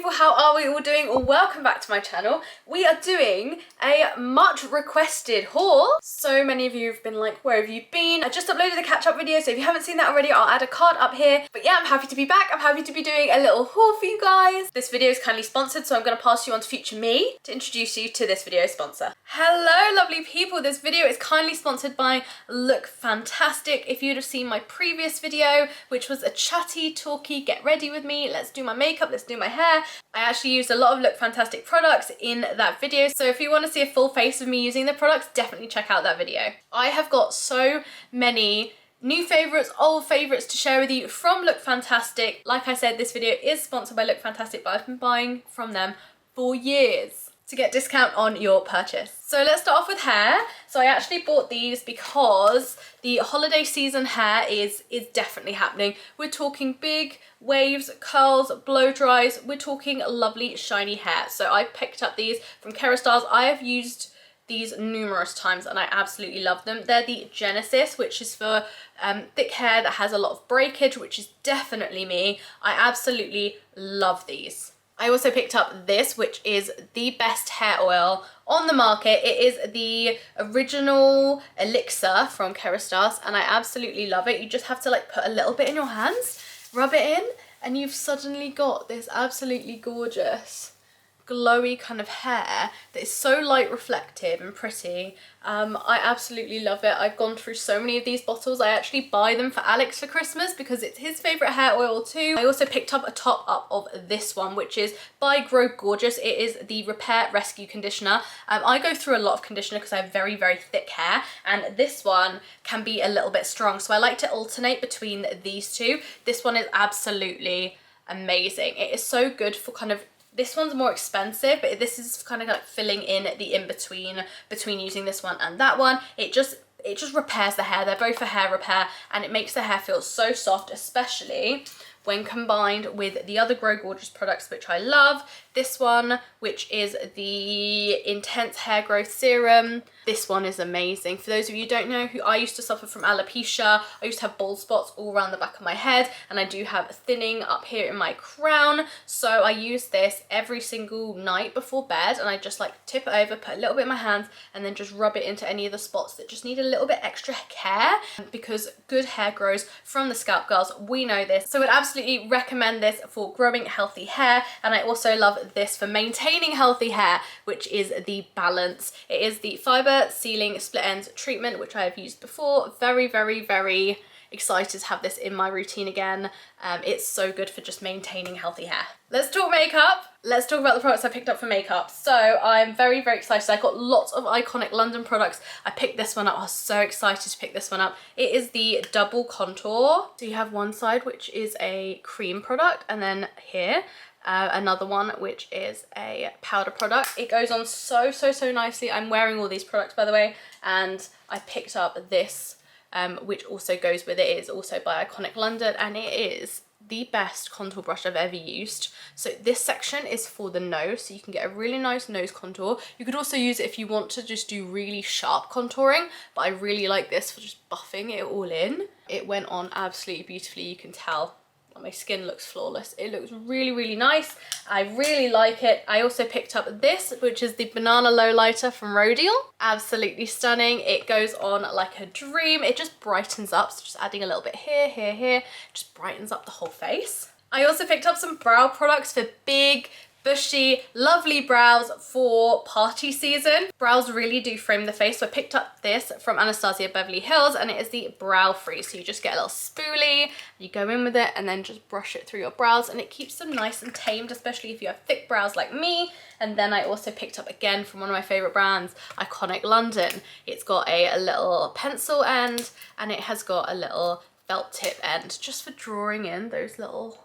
people, how are we all doing? Welcome back to my channel. We are doing a much requested haul. So many of you have been like, where have you been? I just uploaded a catch-up video, so if you haven't seen that already, I'll add a card up here. But yeah, I'm happy to be back. I'm happy to be doing a little haul for you guys. This video is kindly sponsored, so I'm going to pass you on to future me to introduce you to this video sponsor. Hello lovely people, this video is kindly sponsored by Lookfantastic. If you'd have seen my previous video, which was a chatty, talky, get ready with me, let's do my makeup, let's do my hair, I actually used a lot of Lookfantastic products in that video, so if you want to see a full face of me using the products, definitely check out that video. I have got so many new favourites, old favourites to share with you from Lookfantastic. Like I said, this video is sponsored by Lookfantastic, but I've been buying from them for years to get discount on your purchase. So let's start off with hair. So I actually bought these because the holiday season hair is definitely happening. We're talking big waves, curls, blow dries. We're talking lovely shiny hair. So I picked up these from Kerastars. I have used these numerous times and I absolutely love them. They're the Genesis, which is for thick hair that has a lot of breakage, which is definitely me. I absolutely love these. I also picked up this, which is the best hair oil on the market. It is the original elixir from Kerastars and I absolutely love it. You just have to like put a little bit in your hands, rub it in, and you've suddenly got this absolutely gorgeous glowy kind of hair that is so light reflective and pretty. I absolutely love it. I've gone through so many of these bottles. I actually buy them for Alex for Christmas because it's his favourite hair oil too. I also picked up a top up of this one, which is by Grow Gorgeous. It is the Repair Rescue Conditioner. I go through a lot of conditioner because I have very, very thick hair, and this one can be a little bit strong. So I like to alternate between these two. This one is absolutely amazing. It is so good for kind of, this one's more expensive, but this is kind of like filling in the in-between between using this one and that one. It just repairs the hair. They're both for hair repair and it makes the hair feel so soft, especially when combined with the other Grow Gorgeous products, which I love. This one, which is the Intense Hair Growth Serum. This one is amazing. For those of you who don't know, who I used to suffer from alopecia. I used to have bald spots all around the back of my head, and I do have thinning up here in my crown. So I use this every single night before bed, and I just like tip it over, put a little bit in my hands, and then just rub it into any of the spots that just need a little bit extra care, because good hair grows from the scalp, girls. We know this. So I would absolutely recommend this for growing healthy hair, and I also love this for maintaining healthy hair, which is the Balance. It is the fiber sealing split ends treatment, which I have used before. Very, very, very excited to have this in my routine again. It's so good for just maintaining healthy hair. Let's talk makeup. Let's talk about the products I picked up for makeup. So I'm very, very excited. I got lots of iconic London products. I picked this one up. I was so excited to pick this one up. It is the Double Contour. So you have one side, which is a cream product, and then here another one, which is a powder product. It goes on so, so, so nicely. I'm wearing all these products, by the way, and I picked up this, which also goes with it. It is also by Iconic London, and it is the best contour brush I've ever used. So this section is for the nose, so you can get a really nice nose contour. You could also use it if you want to just do really sharp contouring, but I really like this for just buffing it all in. It went on absolutely beautifully. You can tell my skin looks flawless. It looks really, really nice. I really like it. I also picked up this, which is the Banana Lowlighter from Rodial. Absolutely stunning. It goes on like a dream. It just brightens up. So just adding a little bit here, here, here, just brightens up the whole face. I also picked up some brow products for big, bushy, lovely brows for party season. Brows really do frame the face. So I picked up this from Anastasia Beverly Hills, and it is the Brow Free. So you just get a little spoolie, you go in with it and then just brush it through your brows, and it keeps them nice and tamed, especially if you have thick brows like me. And then I also picked up again from one of my favorite brands, Iconic London. It's got a little pencil end and it has got a little felt tip end just for drawing in those little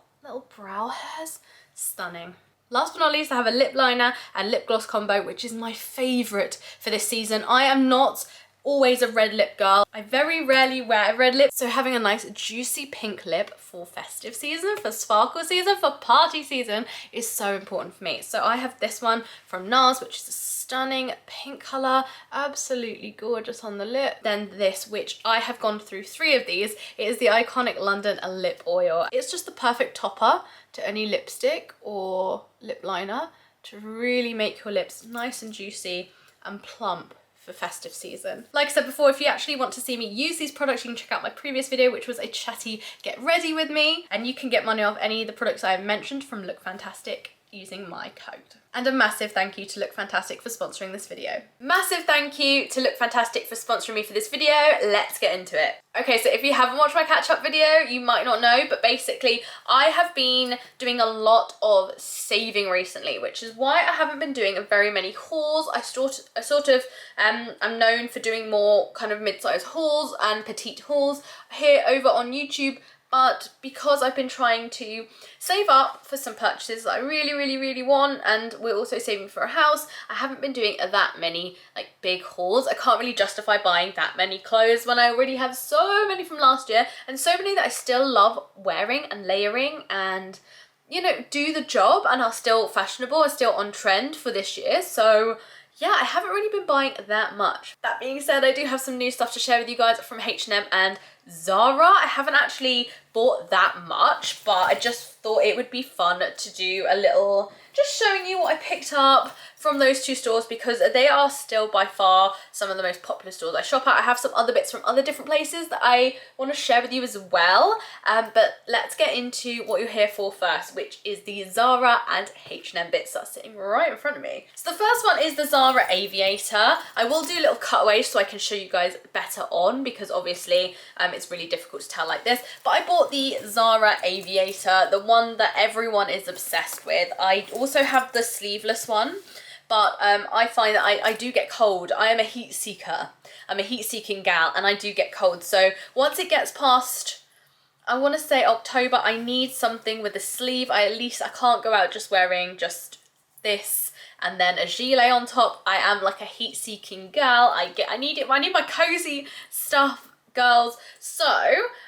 brow hairs. Stunning. Last but not least, I have a lip liner and lip gloss combo, which is my favourite for this season. I am not always a red lip girl. I very rarely wear a red lip, so having a nice juicy pink lip for festive season, for sparkle season, for party season is so important for me. So I have this one from NARS, which is a stunning pink colour, absolutely gorgeous on the lip. Then this, which I have gone through 3 of these, it is the iconic London lip oil. It's just the perfect topper to any lipstick or lip liner to really make your lips nice and juicy and plump for festive season. Like I said before, if you actually want to see me use these products, you can check out my previous video, which was a chatty get ready with me, and you can get money off any of the products I have mentioned from Lookfantastic using my code. And a massive thank you to Lookfantastic for sponsoring this video. Massive thank you to Lookfantastic for sponsoring me for this video. Let's get into it. Okay, so if you haven't watched my catch-up video, you might not know, but basically I have been doing a lot of saving recently, which is why I haven't been doing very many hauls. I'm known for doing more kind of mid-size hauls and petite hauls here over on YouTube, but because I've been trying to save up for some purchases that I really want, and we're also saving for a house, I haven't been doing that many like big hauls. I can't really justify buying that many clothes when I already have so many from last year and so many that I still love wearing and layering and, you know, do the job and are still fashionable and still on trend for this year. So yeah, I haven't really been buying that much. That being said, I do have some new stuff to share with you guys from H&M and Zara. I haven't actually bought that much, but I just thought it would be fun to do a little, just showing you what I picked up from those 2 stores, because they are still by far some of the most popular stores I shop at. I have some other bits from other different places that I want to share with you as well, but let's get into what you're here for first, which is the Zara and H&M bits that are sitting right in front of me. So the first one is the Zara Aviator. I will do little cutaways so I can show you guys better on, because obviously it's really difficult to tell like this, but I bought the Zara Aviator, the one that everyone is obsessed with. I also have the sleeveless one, but I find that I do get cold. I am a heat seeker. I'm a heat seeking gal, and I do get cold. So once it gets past, I want to say October, I need something with a sleeve. I can't go out just wearing just this and then a gilet on top. I am like a heat seeking gal. I need it. I need my cozy stuff, girls. So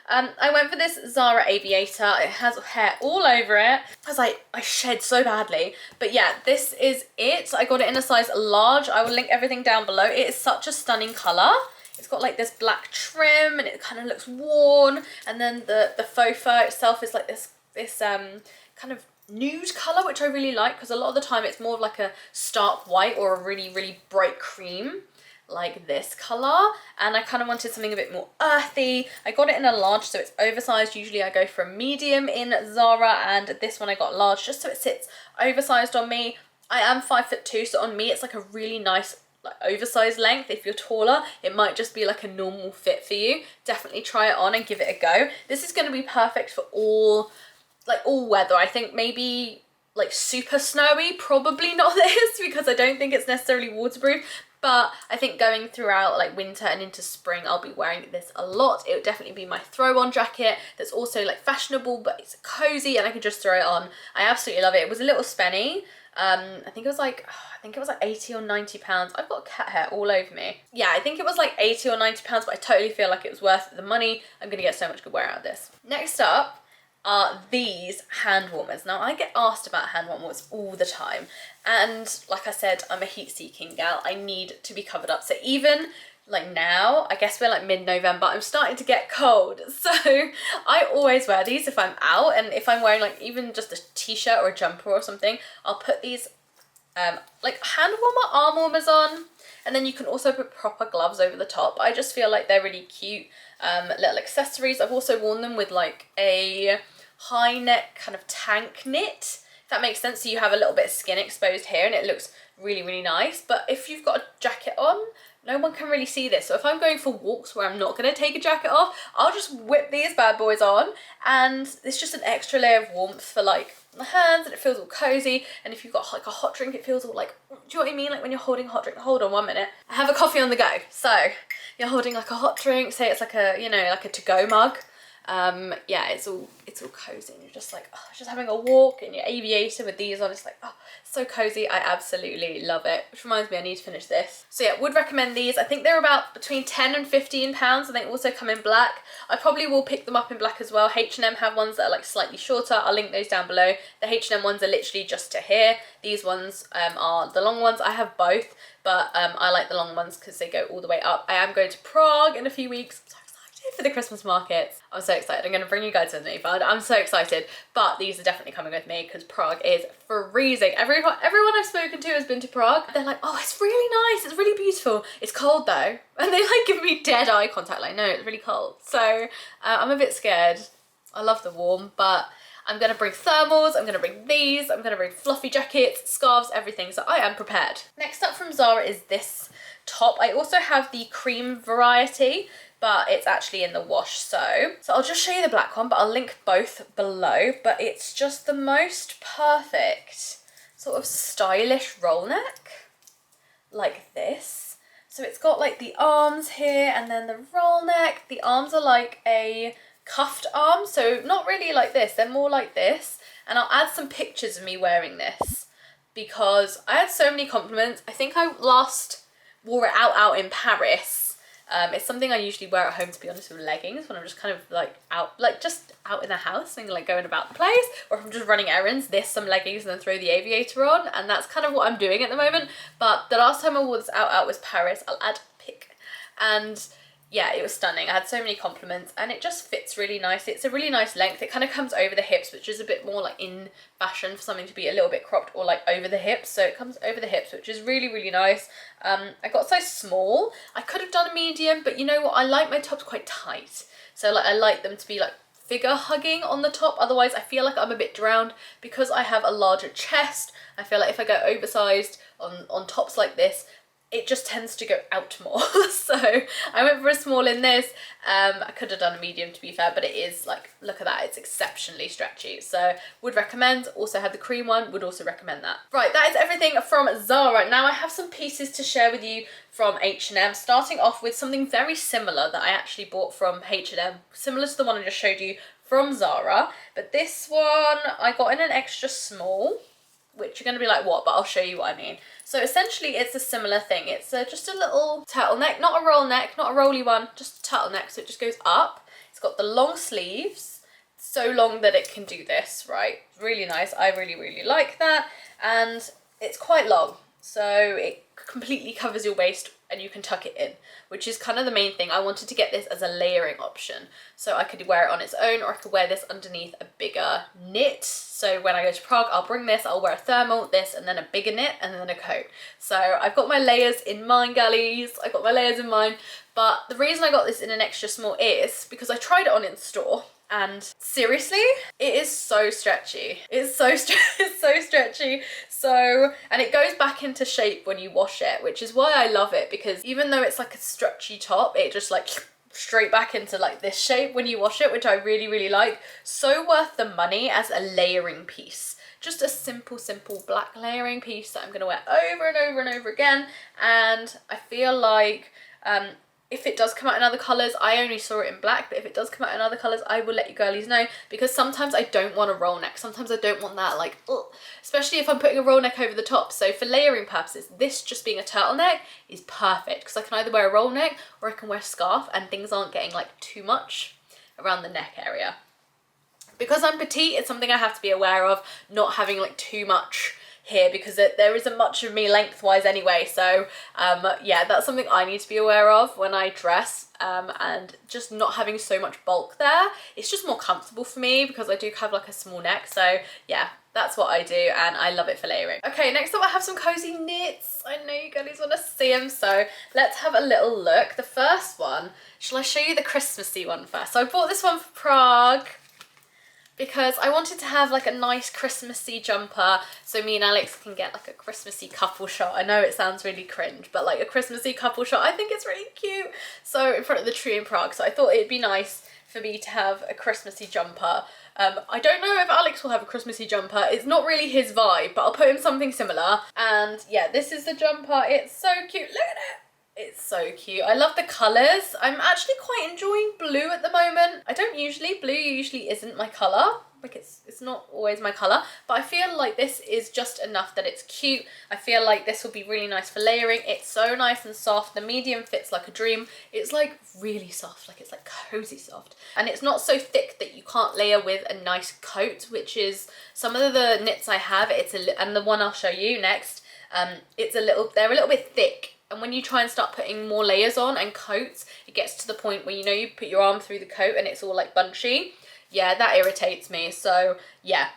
I went for this Zara Aviator. It has hair all over it. I shed so badly, but yeah, this is it. I got it in a size large. I will link everything down below. It is such a stunning color. It's got like this black trim and it kind of looks worn, and then the faux fur itself is like this kind of nude color, which I really like, because a lot of the time it's more of like a stark white or a really bright cream like this color, and I kind of wanted something a bit more earthy. I got it in a large, so it's oversized. Usually I go for a medium in Zara, and this one I got large just so it sits oversized on me. I am 5'2", so on me it's like a really nice like oversized length. If you're taller, it might just be like a normal fit for you. Definitely try it on and give it a go. This is going to be perfect for all weather. I think maybe like super snowy, probably not this, because I don't think it's necessarily waterproof. But I think going throughout like winter and into spring, I'll be wearing this a lot. It would definitely be my throw-on jacket that's also like fashionable, but it's cozy and I can just throw it on. I absolutely love it. It was a little spenny. I think it was like 80 or 90 pounds. I've got cat hair all over me. Yeah, I think it was like 80 or 90 pounds, but I totally feel like it was worth the money. I'm gonna get so much good wear out of this. Next up are these hand warmers. Now I get asked about hand warmers all the time, and like I said, I'm a heat seeking gal. I need to be covered up. So even like now, I guess we're like mid-November, I'm starting to get cold. So I always wear these if I'm out, and if I'm wearing like even just a t-shirt or a jumper or something, I'll put these like hand warmer arm warmers on, and then you can also put proper gloves over the top. I just feel like they're really cute little accessories. I've also worn them with like a high neck kind of tank knit, if that makes sense. So you have a little bit of skin exposed here and it looks really nice. But if you've got a jacket on, no one can really see this. So if I'm going for walks where I'm not going to take a jacket off, I'll just whip these bad boys on, and it's just an extra layer of warmth for like the hands, and it feels all cozy. And if you've got like a hot drink, it feels all like, do you know what I mean? Like when you're holding a hot drink. Hold on 1 minute. I have a coffee on the go. So you're holding like a hot drink, say it's like a, you know, like a to-go mug. Yeah, it's all cozy, and you're just like, oh, just having a walk in your aviator with these on. It's like, oh, so cozy. I absolutely love it, which reminds me I need to finish this. So yeah, would recommend these. I think they're about between 10 and 15 pounds, and they also come in black. I probably will pick them up in black as well. H&M have ones that are like slightly shorter. I'll link those down below. The H&M ones are literally just to here. These ones are the long ones. I have both, but I like the long ones because they go all the way up. I am going to Prague in a few weeks. I'm so excited for the Christmas markets. I'm so excited. I'm going to bring you guys with me, but I'm so excited. But these are definitely coming with me because Prague is freezing. Everyone I've spoken to has been to Prague. They're like, oh, it's really nice. It's really beautiful. It's cold though. And they like give me dead eye contact, like, no, it's really cold. So I'm a bit scared. I love the warm, but I'm gonna bring thermals, I'm gonna bring these, I'm gonna bring fluffy jackets, scarves, everything, so I am prepared. Next up from Zara is this top. I also have the cream variety, but it's actually in the wash, so I'll just show you the black one, but I'll link both below. But it's just the most perfect sort of stylish roll neck, like this. So it's got like the arms here and then the roll neck. The arms are like a cuffed arm, so not really like this, they're more like this. And I'll add some pictures of me wearing this because I had so many compliments. I think I last wore it out in Paris. It's something I usually wear at home, to be honest, with leggings when I'm just kind of like out, like just out in the house and like going about the place, or if I'm just running errands, some leggings and then throw the aviator on, and that's kind of what I'm doing at the moment. But the last time I wore this out was Paris. I'll add a pic, and yeah, it was stunning. I had so many compliments and it just fits really nicely. It's a really nice length. It kind of comes over the hips, which is a bit more like in fashion for something to be a little bit cropped or like over the hips. So it comes over the hips, which is really, really nice. I got size small. I could have done a medium, but you know what? I like my tops quite tight. So like I like them to be like figure hugging on the top. Otherwise I feel like I'm a bit drowned because I have a larger chest. I feel like if I go oversized on tops like this, it just tends to go out more. So I went for a small in this. I could have done a medium, to be fair, but it is like, look at that, it's exceptionally stretchy. So would recommend. Also had the cream one, would also recommend that. Right, that is everything from Zara. Now I have some pieces to share with you from H&M, starting off with something very similar that I actually bought from H&M, similar to the one I just showed you from Zara. But this one I got in an extra small, which you're going to be like, what? But I'll show you what I mean. So essentially it's a similar thing. It's just a little turtleneck, not a roll neck, not a rolly one, just a turtleneck. So it just goes up. It's got the long sleeves, so long that it can do this, right? Really nice. I really, really like that. And it's quite long, so it completely covers your waist and you can tuck it in, which is kind of the main thing. I wanted to get this as a layering option. So I could wear it on its own, or I could wear this underneath a bigger knit. So when I go to Prague, I'll bring this, I'll wear a thermal, this, and then a bigger knit, and then a coat. So I've got my layers in mind, girlies. I've got my layers in mind. But the reason I got this in an extra small is because I tried it on in store. And seriously, it is so stretchy. It's so stretchy. So, and it goes back into shape when you wash it, which is why I love it, because even though it's like a stretchy top, it just like straight back into like this shape when you wash it, which I really, really like. So worth the money as a layering piece. Just a simple black layering piece that I'm gonna wear over and over and over again. And I feel like, if it does come out in other colours, I only saw it in black, but if it does come out in other colours, I will let you girlies know, because sometimes I don't want a roll neck. Sometimes I don't want that, like, ugh, especially if I'm putting a roll neck over the top. So for layering purposes, this just being a turtleneck is perfect, because I can either wear a roll neck or I can wear a scarf and things aren't getting like too much around the neck area. Because I'm petite, it's something I have to be aware of, not having like too much here, because there isn't much of me lengthwise anyway. So yeah, that's something I need to be aware of when I dress, and just not having so much bulk there. It's just more comfortable for me because I do have like a small neck. So yeah, that's what I do, and I love it for layering. Okay, next up I have some cozy knits. I know you guys want to see them, so let's have a little look. The first one, shall I show you the Christmassy one first? So I bought this one for Prague because I wanted to have like a nice Christmassy jumper, so me and Alex can get like a Christmassy couple shot. I know it sounds really cringe, but like a Christmassy couple shot, I think it's really cute. So in front of the tree in Prague, so I thought it'd be nice for me to have a Christmassy jumper. I don't know if Alex will have a Christmassy jumper. It's not really his vibe, but I'll put him something similar. And yeah, this is the jumper. It's so cute. Look at it. It's so cute. I love the colours. I'm actually quite enjoying blue at the moment. I don't usually, blue usually isn't my colour. Like it's not always my colour, but I feel like this is just enough that it's cute. I feel like this will be really nice for layering. It's so nice and soft. The medium fits like a dream. It's like really soft, like it's like cozy soft. And it's not so thick that you can't layer with a nice coat, which is some of the knits I have. And the one I'll show you next, they're a little bit thick. And when you try and start putting more layers on and coats, it gets to the point where, you know, you put your arm through the coat and it's all like bunchy. Yeah, that irritates me. So yeah,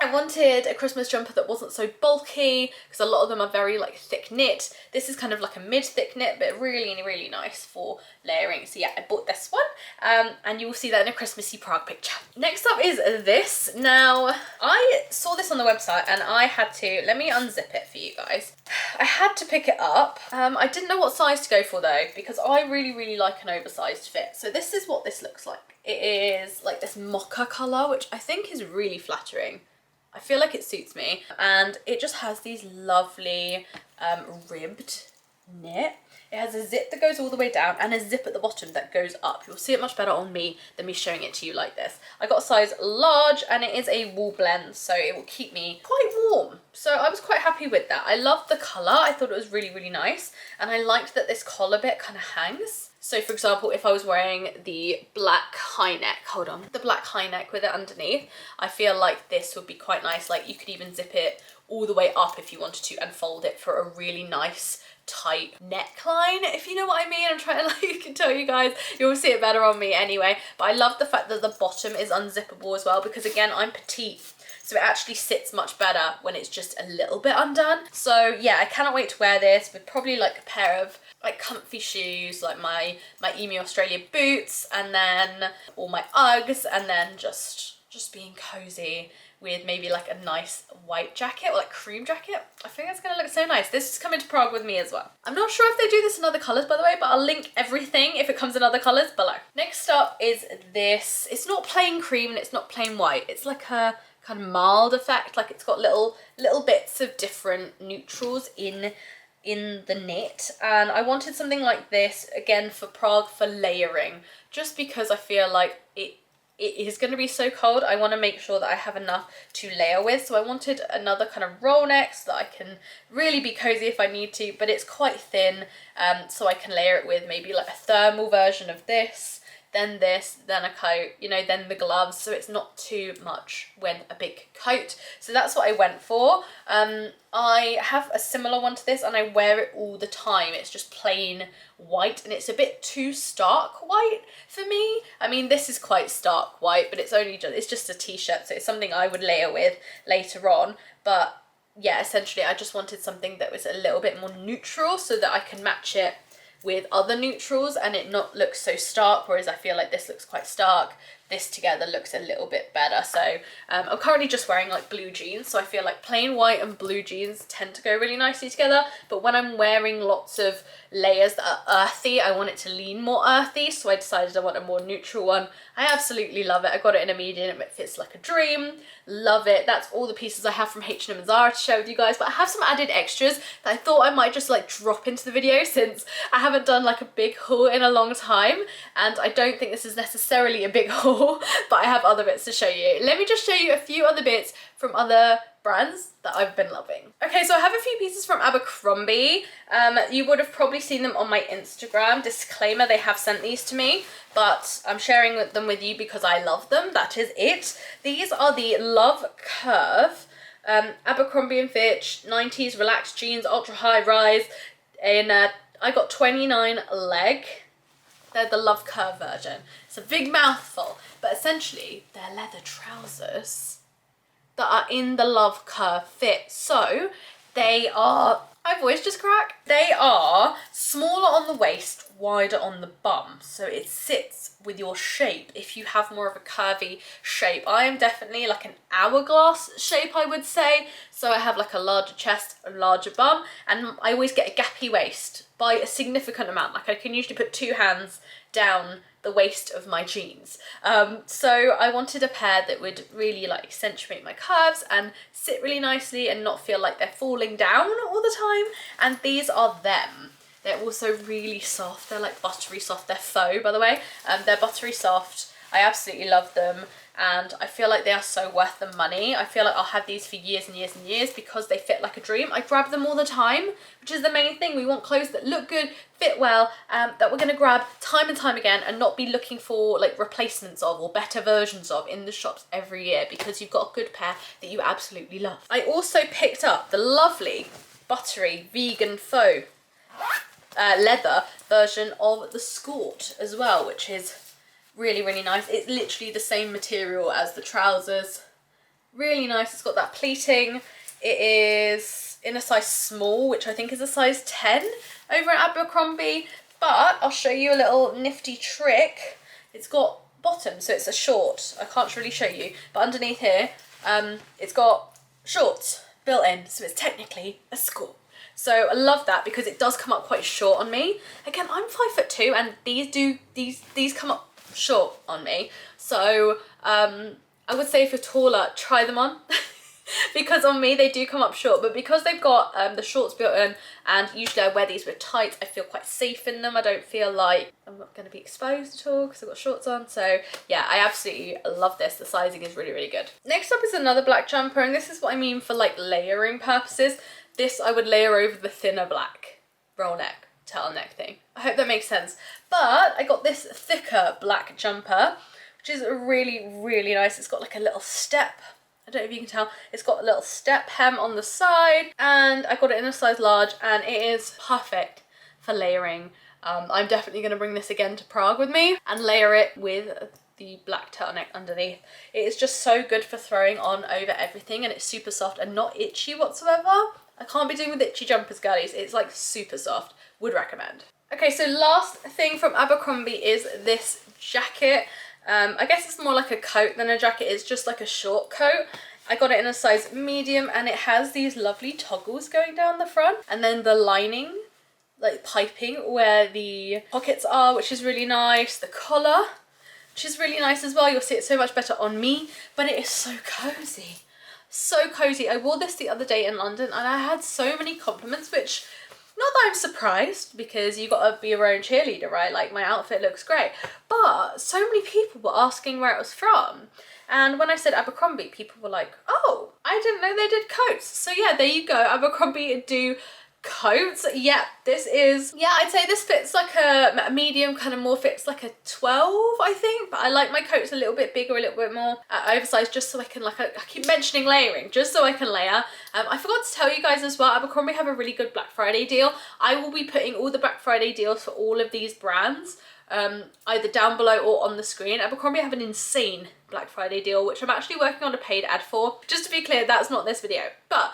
I wanted a Christmas jumper that wasn't so bulky, because a lot of them are very like thick knit. This is kind of like a mid-thick knit, but really, really nice for layering. So yeah, I bought this one, and you will see that in a Christmassy Prague picture. Next up is this. Now, I saw this on the website and I had to, let me unzip it for you guys. I had to pick it up. I didn't know what size to go for though, because I really like an oversized fit. So this is what this looks like. It is like this mocha colour, which I think is really flattering. I feel like it suits me, and it just has these lovely ribbed knit. It has a zip that goes all the way down and a zip at the bottom that goes up. You'll see it much better on me than me showing it to you like this. I got a size large, and it is a wool blend, so it will keep me quite warm. So I was quite happy with that. I love the colour. I thought it was really nice, and I liked that this collar bit kind of hangs. So for example, if I was wearing the black high neck, the black high neck with it underneath, I feel like this would be quite nice. Like you could even zip it all the way up if you wanted to and fold it for a really nice tight neckline, if you know what I mean. I'm trying to like tell you guys, you'll see it better on me anyway. But I love the fact that the bottom is unzippable as well, because again, I'm petite. So it actually sits much better when it's just a little bit undone. So yeah, I cannot wait to wear this with probably like a pair of like comfy shoes, like my Emu Australia boots, and then all my Uggs, and then just being cozy with maybe like a nice white jacket or like cream jacket. I think it's gonna look so nice. This is coming to Prague with me as well. I'm not sure if they do this in other colours, by the way, but I'll link everything if it comes in other colours below. Next up is this. It's not plain cream and it's not plain white. It's like a kind of mild effect, like it's got little bits of different neutrals in the knit, and I wanted something like this again for Prague for layering, just because I feel like it is going to be so cold. I want to make sure that I have enough to layer with, so I wanted another kind of roll neck so that I can really be cozy if I need to, but it's quite thin, so I can layer it with maybe like a thermal version of this, then a coat, you know, then the gloves, so it's not too much when a big coat. So that's what I went for. I have a similar one to this and I wear it all the time. It's just plain white and it's a bit too stark white for me. I mean, this is quite stark white, but it's just a t-shirt, so it's something I would layer with later on. But yeah, essentially I just wanted something that was a little bit more neutral so that I can match it with other neutrals and it not look so stark, whereas I feel like this looks quite stark. This together looks a little bit better. So I'm currently just wearing like blue jeans, so I feel like plain white and blue jeans tend to go really nicely together, but when I'm wearing lots of layers that are earthy, I want it to lean more earthy, so I decided I want a more neutral one. I absolutely love it. I got it in a medium, it fits like a dream. Love it. That's all the pieces I have from H&M and Zara to share with you guys, but I have some added extras that I thought I might just like drop into the video, since I haven't done like a big haul in a long time, and I don't think this is necessarily a big haul, but I have other bits to show you. Let me just show you a few other bits from other brands that I've been loving. Okay, so I have a few pieces from Abercrombie. You would have probably seen them on my Instagram. Disclaimer, they have sent these to me, but I'm sharing them with you because I love them. That is it. These are the Love Curve Abercrombie & Fitch 90s relaxed jeans, ultra high rise, and I got 29 leg. They're the Love Curve version. It's a big mouthful, but essentially they're leather trousers that are in the Love Curve fit. So they are, my voice just cracked. They are smaller on the waist, wider on the bum. So it sits with your shape if you have more of a curvy shape. I am definitely like an hourglass shape, I would say. So I have like a larger chest, a larger bum, and I always get a gappy waist by a significant amount. Like I can usually put two hands down the waist of my jeans. So I wanted a pair that would really like accentuate my curves and sit really nicely and not feel like they're falling down all the time. And these are them. They're also really soft. They're like buttery soft. They're faux, by the way. They're buttery soft. I absolutely love them. And I feel like they are so worth the money. I feel like I'll have these for years and years and years because they fit like a dream. I grab them all the time, which is the main thing. We want clothes that look good, fit well, that we're gonna grab time and time again and not be looking for like replacements of or better versions of in the shops every year because you've got a good pair that you absolutely love. I also picked up the lovely buttery vegan faux leather version of the skirt as well, which is really, really nice. It's literally the same material as the trousers. Really nice. It's got that pleating. It is in a size small, which I think is a size 10 over at Abercrombie. But I'll show you a little nifty trick. It's got bottoms, so it's a short. I can't really show you, but underneath here, it's got shorts built in, so it's technically a skirt. So I love that because it does come up quite short on me. Again, I'm 5'2", and these come up short on me, so I would say if you're taller, try them on because on me they do come up short, but because they've got the shorts built in, and usually I wear these with tights, I feel quite safe in them. I don't feel like I'm not going to be exposed at all because I've got shorts on. So yeah, I absolutely love this. The sizing is really, really good. Next up is another black jumper, and this is what I mean for like layering purposes. This I would layer over the thinner black roll neck turtleneck thing. I hope that makes sense. But I got this thicker black jumper, which is really, really nice. It's got like a little step. I don't know if you can tell. It's got a little step hem on the side, and I got it in a size large, and it is perfect for layering. I'm definitely going to bring this again to Prague with me and layer it with the black turtleneck underneath. It is just so good for throwing on over everything, and it's super soft and not itchy whatsoever. I can't be doing with itchy jumpers, girlies. It's like super soft. Would recommend. Okay, so last thing from Abercrombie is this jacket. I guess it's more like a coat than a jacket. It's just like a short coat. I got it in a size medium, and it has these lovely toggles going down the front, and then the lining, like piping where the pockets are, which is really nice. The collar, which is really nice as well. You'll see it so much better on me, but it is so cozy. So cozy. I wore this the other day in London, and I had so many compliments, which, not that I'm surprised, because you got to be your own cheerleader, right? Like, my outfit looks great. But so many people were asking where it was from. And when I said Abercrombie, people were like, oh, I didn't know they did coats. So yeah, there you go. Abercrombie do coats. Yeah, this is, yeah, I'd say this fits like a medium, kind of more fits like a 12, I think. But I like my coats a little bit bigger, a little bit more oversized, just so I can, like, I keep mentioning layering, just so I can layer. I forgot to tell you guys as well, Abercrombie have a really good Black Friday deal. I will be putting all the Black Friday deals for all of these brands either down below or on the screen. Abercrombie have an insane Black Friday deal, which I'm actually working on a paid ad for. Just to be clear, that's not this video, but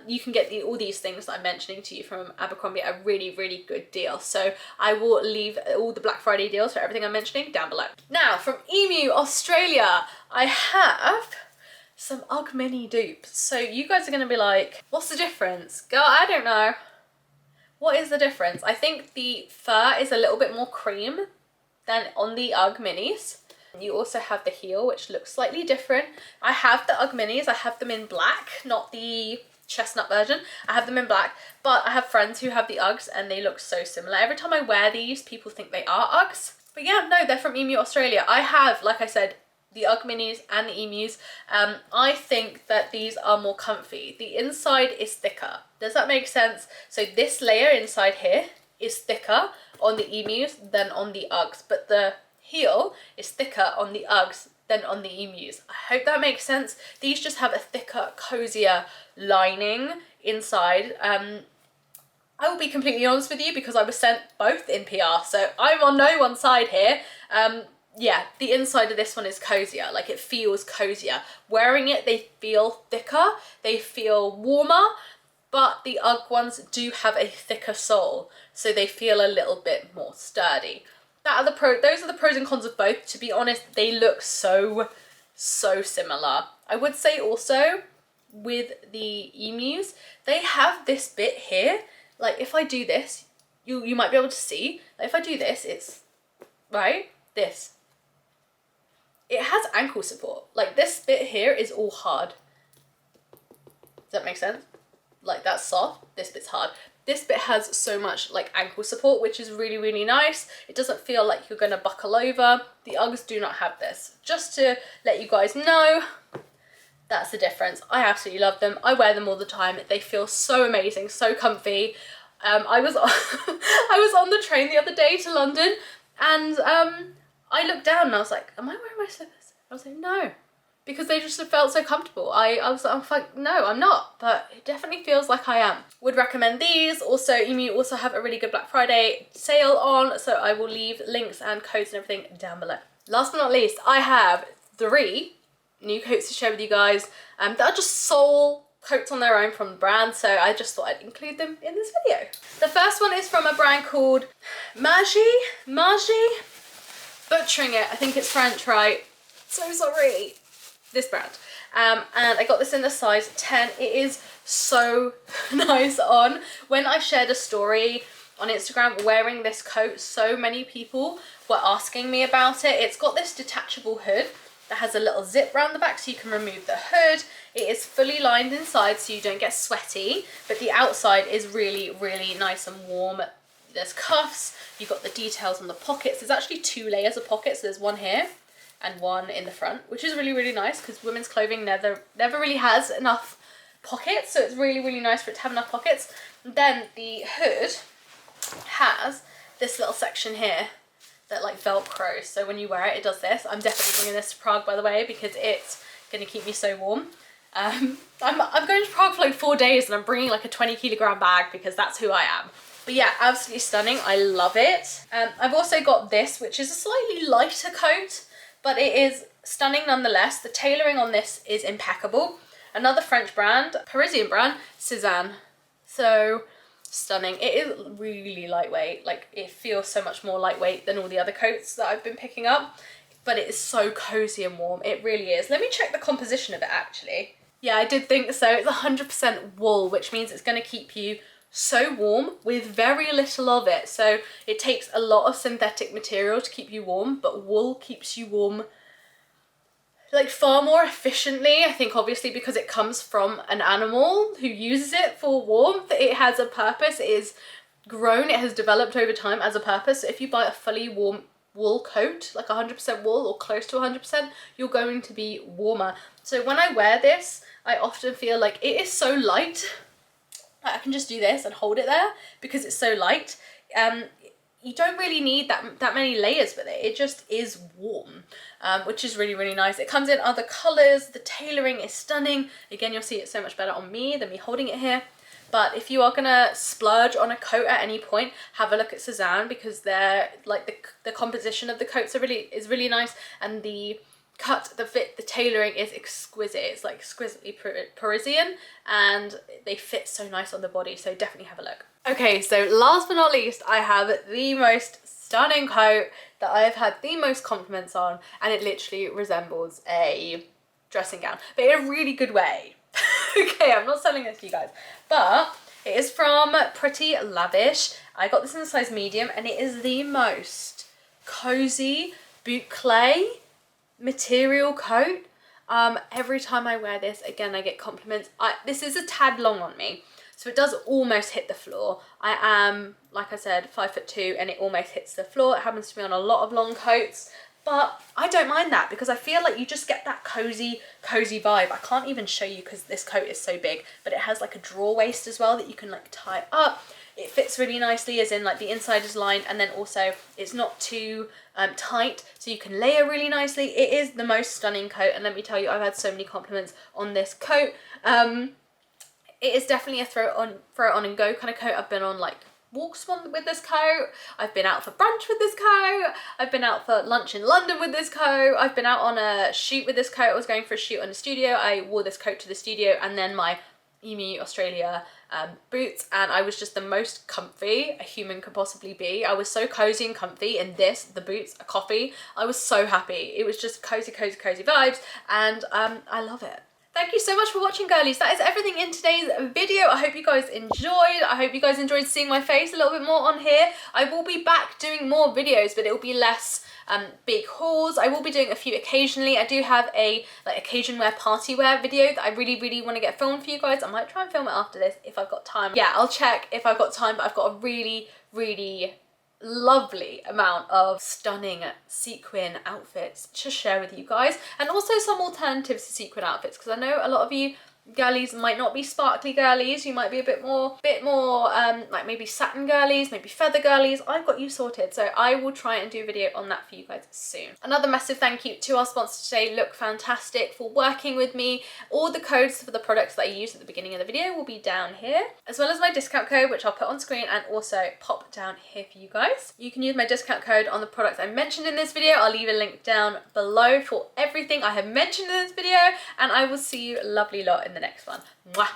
you can get all these things that I'm mentioning to you from Abercrombie at a really, really good deal. So I will leave all the Black Friday deals for everything I'm mentioning down below. Now, from Emu Australia, I have some UGG mini dupes. So you guys are going to be like, what's the difference? Girl, I don't know. What is the difference? I think the fur is a little bit more cream than on the UGG minis. You also have the heel, which looks slightly different. I have the UGG minis. I have them in black, not the chestnut version. I have them in black, but I have friends who have the UGGs and they look so similar. Every time I wear these, people think they are UGGs. But yeah, no, they're from Emu Australia. I have, like I said, the UGG minis and the emus. I think that these are more comfy. The inside is thicker. Does that make sense? So this layer inside here is thicker on the emus than on the UGGs, but the heel is thicker on the UGGs than on the emus. I hope that makes sense. These just have a thicker, cozier lining inside. I will be completely honest with you because I was sent both in PR, so I'm on no one side here. Yeah, the inside of this one is cozier, like it feels cozier. Wearing it, they feel thicker, they feel warmer, but the UGG ones do have a thicker sole, so they feel a little bit more sturdy. Those are the pros and cons of both. To be honest, they look so similar. I would say also with the emus, they have this bit here. Like if I do this, you might be able to see. Like if I do this, it's right, this. It has ankle support. Like this bit here is all hard. Does that make sense? Like that's soft, this bit's hard. This bit has so much like ankle support, which is really, really nice. It doesn't feel like you're gonna buckle over. The Uggs do not have this. Just to let you guys know, that's the difference. I absolutely love them. I wear them all the time. They feel so amazing, so comfy. I was I was on the train the other day to London, and I looked down and I was like, am I wearing my slippers? I was like, no, because they just felt so comfortable. I was like, no, I'm not, but it definitely feels like I am. Would recommend these. Also, Emu also have a really good Black Friday sale on, so I will leave links and codes and everything down below. Last but not least, I have 3 new coats to share with you guys that are just sole coats on their own from the brand, so I just thought I'd include them in this video. The first one is from a brand called Margie, butchering it, I think it's French, right? So sorry. This brand. And I got this in the size 10. It is so nice on. When I shared a story on Instagram wearing this coat, so many people were asking me about it. It's got this detachable hood that has a little zip around the back so you can remove the hood. It is fully lined inside so you don't get sweaty, but the outside is really, really nice and warm. There's cuffs, you've got the details on the pockets. There's actually 2 layers of pockets. There's one here and one in the front, which is really, really nice because women's clothing never really has enough pockets, so it's really, really nice for it to have enough pockets. And then the hood has this little section here that like velcros, so when you wear it, it does this. I'm definitely bringing this to Prague, by the way, because it's going to keep me so warm. I'm going to Prague for like 4 days and I'm bringing like a 20-kilogram bag because that's who I am. But yeah, absolutely stunning. I love it. I've also got this, which is a slightly lighter coat, but it is stunning nonetheless. The tailoring on this is impeccable. Another French brand, Parisian brand, Cézanne. So stunning. It is really lightweight. Like, it feels so much more lightweight than all the other coats that I've been picking up, but it is so cozy and warm. It really is. Let me check the composition of it actually. Yeah, I did think so. It's 100% wool, which means it's going to keep you so warm with very little of it. So it takes a lot of synthetic material to keep you warm, but wool keeps you warm like far more efficiently. I think obviously because it comes from an animal who uses it for warmth. It has a purpose. It is grown, it has developed over time as a purpose. So if you buy a fully warm wool coat, like 100% wool or close to 100%, you're going to be warmer. So when I wear this, I often feel like it is so light. I can just do this and hold it there because it's so light. You don't really need that many layers with it. It just is warm, which is really, really nice. It comes in other colors. The tailoring is stunning. Again, you'll see it so much better on me than me holding it here. But if you are gonna splurge on a coat at any point, have a look at Cézanne because they're like the composition of the coats is really nice, and the cut, the fit, the tailoring is exquisite. It's like exquisitely Parisian and they fit so nice on the body, so definitely have a look. Okay, so last but not least, I have the most stunning coat that I've had the most compliments on, and it literally resembles a dressing gown, but in a really good way. Okay, I'm not selling this to you guys, but it is from Pretty Lavish. I got this in a size medium and it is the most cozy boucle material coat. Every time I wear this, again, I get compliments. This is a tad long on me, so it does almost hit the floor. I am, like I said, 5'2", and it almost hits the floor. It happens to me on a lot of long coats, but I don't mind that because I feel like you just get that cozy vibe. I can't even show you because this coat is so big, but it has like a draw waist as well that you can like tie up. It fits really nicely, as in like the inside is lined, and then also it's not too tight, so you can layer really nicely. It is the most stunning coat, and let me tell you, I've had so many compliments on this coat. It is definitely a throw it on and go kind of coat. I've been on like walks with this coat. I've been out for brunch with this coat. I've been out for lunch in London with this coat. I've been out on a shoot with this coat. I was going for a shoot on a studio. I wore this coat to the studio, and then my Emu Australia boots, and I was just the most comfy a human could possibly be. I was so cozy and comfy in this, the boots, a coffee. I was so happy. It was just cozy vibes, and I love it. Thank you so much for watching, girlies. That is everything in today's video. I hope you guys enjoyed. I hope you guys enjoyed seeing my face a little bit more on here. I will be back doing more videos, but it will be less big hauls. I will be doing a few occasionally. I do have a like occasion wear party wear video that I really want to get filmed for you guys. I might try and film it after this if I've got time. Yeah, I'll check if I've got time, but I've got a really lovely amount of stunning sequin outfits to share with you guys, and also some alternatives to sequin outfits, because I know a lot of you girlies might not be sparkly girlies. You might be a bit more like maybe satin girlies, maybe feather girlies. I've got you sorted, so I will try and do a video on that for you guys soon. Another massive thank you to our sponsor today, Lookfantastic, for working with me. All the codes for the products that I used at the beginning of the video will be down here, as well as my discount code, which I'll put on screen and also pop down here for you guys. You can use my discount code on the products I mentioned in this video. I'll leave a link down below for everything I have mentioned in this video, and I will see you lovely lot in the next one. Mwah.